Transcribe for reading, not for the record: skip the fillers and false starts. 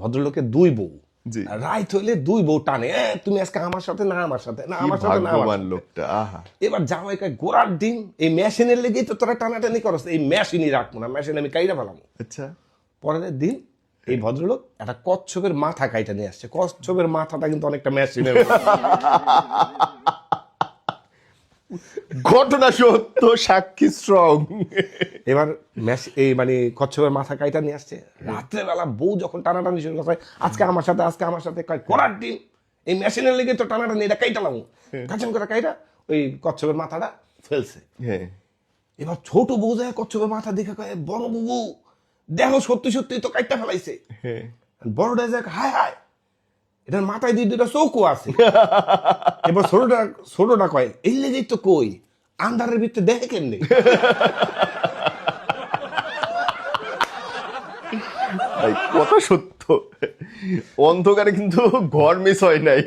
ভদ্রলোকের দুই বউ, জি। রাইত হইলে দুই বউ টানে, তুমি আজকে আমার সাথে না আমার সাথে, না আমার সাথে না আমার ভাগ্যবান সাথে। লোকটা, আহা। এবার জামাই কয় গোড়ার ডিম এই মেশিনের লেগেই তো তোরা টানাটানি করস, এই মেশিনই রাখবো না, মেশিন আমি কাইরা ফেলাম। আচ্ছা। পরের দিন এই ভদ্রলোক একটা কচ্ছপের মাথা কাইটা নিয়ে আসছে। কচ্ছপের মাথাটা কিন্তু অনেকটা মেশিনের ঘটনা সত্য, সাক্ষী স্ট্রং। এবার এই মানে কচ্ছপের মাথা কাইটা নিয়ে আসছে। রাত্রেবেলা বউ যখন টানাটানি শুরু করছে, আজকে আমার সাথে, আজকে আমার সাথে, কয় গোড়ার ডিম এই মেশিনের লেগে তো টানাটানি, এটা কাইটালাম। কাঁচান করে কাইটা ওই কচ্ছপের মাথাটা ফেলছে। হ্যাঁ। এবার ছোট বউ যায় কচ্ছপের মাথা দেখে কয়, বড় বউ দেখো সত্যি সত্যি তো কাইটা ফেলাইছে। হ্যাঁ। বড়টা যায়, হায় হায় এটার মাথায় দুইটা চৌকো আছে। এবার ছোটটা কয়, এই লেগেই তো কই আন্ধারের ভিতরে দেখে কেমনে। ভাই কথা সত্য, অন্ধকারে কিন্তু ঘর মিস হয় নাই।